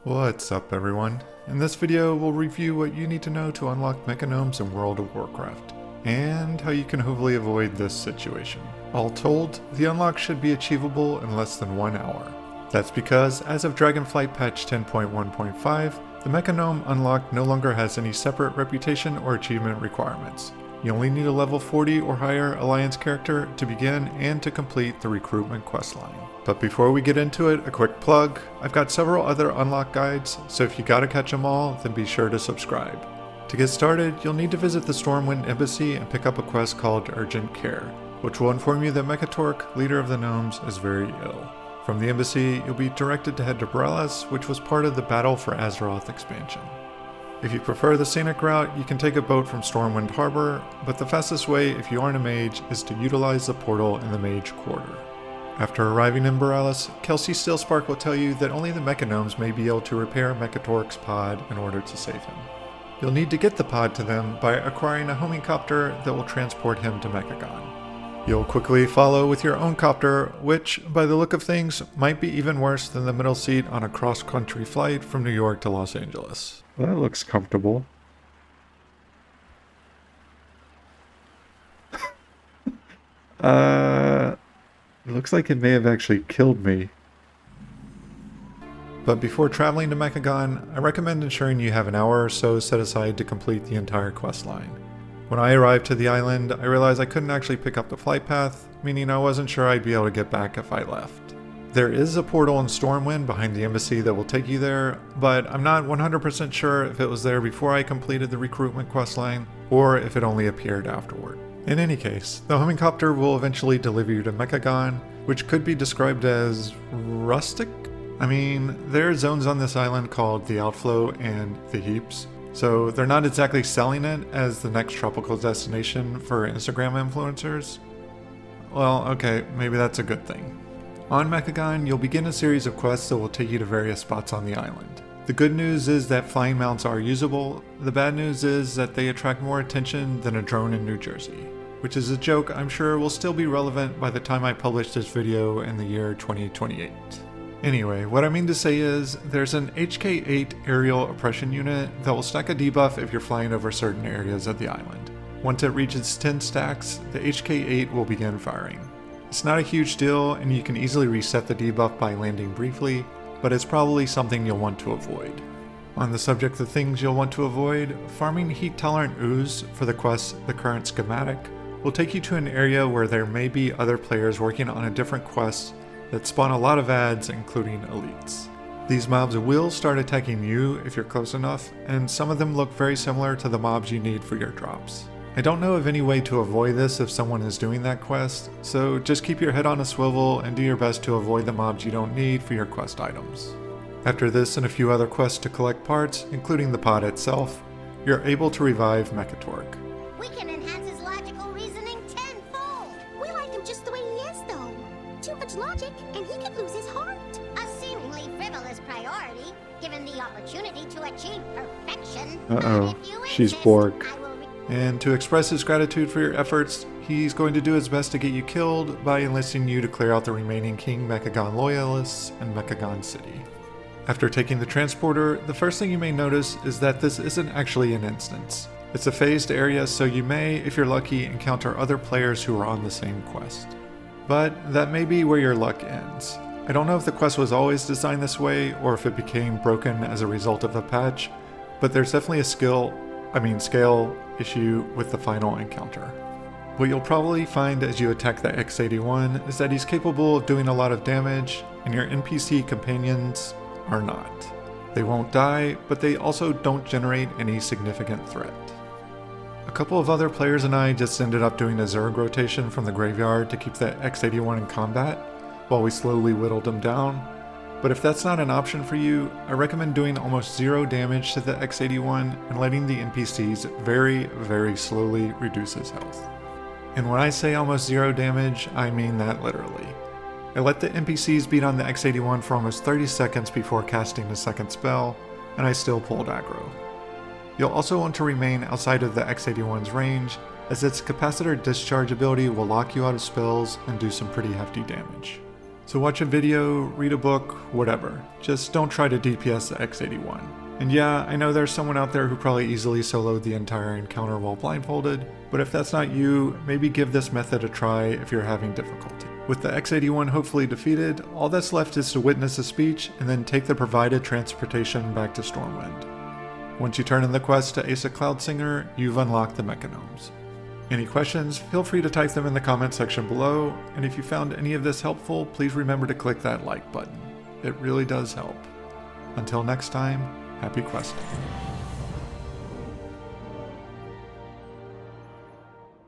What's up everyone? In this video we'll review what you need to know to unlock Mechagnomes in World of Warcraft, and how you can hopefully avoid this situation. All told, the unlock should be achievable in less than 1 hour. That's because, as of Dragonflight patch 10.1.5, the Mechagnome unlock no longer has any separate reputation or achievement requirements. You only need a level 40 or higher Alliance character to begin and to complete the Recruitment questline. But before we get into it, a quick plug. I've got several other unlock guides, so if you gotta catch them all, then be sure to subscribe. To get started, you'll need to visit the Stormwind Embassy and pick up a quest called Urgent Care, which will inform you that Mechatork, leader of the gnomes, is very ill. From the embassy, you'll be directed to head to Borellis, which was part of the Battle for Azeroth expansion. If you prefer the scenic route, you can take a boat from Stormwind Harbor, but the fastest way if you aren't a mage is to utilize the portal in the Mage Quarter. After arriving in Borellis, Kelsey Stillspark will tell you that only the Mechagnomes may be able to repair Mechatork's pod in order to save him. You'll need to get the pod to them by acquiring a homing copter that will transport him to Mechagon. You'll quickly follow with your own copter, which, by the look of things, might be even worse than the middle seat on a cross-country flight from New York to Los Angeles. That looks comfortable. It looks like it may have actually killed me. But before traveling to Mechagon, I recommend ensuring you have an hour or so set aside to complete the entire questline. When I arrived to the island, I realized I couldn't actually pick up the flight path, meaning I wasn't sure I'd be able to get back if I left. There is a portal in Stormwind behind the embassy that will take you there, but I'm not 100% sure if it was there before I completed the Recruitment questline, or if it only appeared afterward. In any case, the homing copter will eventually deliver you to Mechagon, which could be described as rustic? I mean, there are zones on this island called the Outflow and the Heaps, so they're not exactly selling it as the next tropical destination for Instagram influencers. Well, okay, maybe that's a good thing. On Mechagon, you'll begin a series of quests that will take you to various spots on the island. The good news is that flying mounts are usable. The bad news is that they attract more attention than a drone in New Jersey, which is a joke I'm sure will still be relevant by the time I publish this video in the year 2028. Anyway, what I mean to say is, there's an HK8 aerial oppression unit that will stack a debuff if you're flying over certain areas of the island. Once it reaches 10 stacks, the HK8 will begin firing. It's not a huge deal, and you can easily reset the debuff by landing briefly, but it's probably something you'll want to avoid. On the subject of things you'll want to avoid, farming heat-tolerant ooze for the quest The Current Schematic will take you to an area where there may be other players working on a different quest that spawn a lot of ads, including elites. These mobs will start attacking you if you're close enough, and some of them look very similar to the mobs you need for your drops. I don't know of any way to avoid this if someone is doing that quest, so just keep your head on a swivel and do your best to avoid the mobs you don't need for your quest items. After this and a few other quests to collect parts, including the pod itself, you're able to revive Mechatork. We can enhance his logical reasoning tenfold. We like him just the way he is, though. Too much logic, and he could lose his heart. A seemingly frivolous priority, given the opportunity to achieve perfection. Uh-oh, she's Bork. And to express his gratitude for your efforts, he's going to do his best to get you killed by enlisting you to clear out the remaining King Mechagon loyalists in Mechagon City. After taking the transporter, the first thing you may notice is that this isn't actually an instance. It's a phased area, so you may, if you're lucky, encounter other players who are on the same quest. But that may be where your luck ends. I don't know if the quest was always designed this way, or if it became broken as a result of the patch, but there's definitely a scale issue with the final encounter. What you'll probably find as you attack the X81 is that he's capable of doing a lot of damage, and your NPC companions are not. They won't die, but they also don't generate any significant threat. A couple of other players and I just ended up doing a Zerg rotation from the graveyard to keep the X81 in combat, while we slowly whittled him down. But if that's not an option for you, I recommend doing almost zero damage to the X81 and letting the NPCs very, very slowly reduce his health. And when I say almost zero damage, I mean that literally. I let the NPCs beat on the X81 for almost 30 seconds before casting the second spell, and I still pulled aggro. You'll also want to remain outside of the X81's range, as its capacitor discharge ability will lock you out of spells and do some pretty hefty damage. So watch a video, read a book, whatever. Just don't try to DPS the X81. And yeah, I know there's someone out there who probably easily soloed the entire encounter while blindfolded, but if that's not you, maybe give this method a try if you're having difficulty. With the X81 hopefully defeated, all that's left is to witness a speech and then take the provided transportation back to Stormwind. Once you turn in the quest to Asa Cloudsinger, you've unlocked the Mechagnomes. Any questions, feel free to type them in the comment section below, and if you found any of this helpful, please remember to click that like button. It really does help. Until next time, happy questing.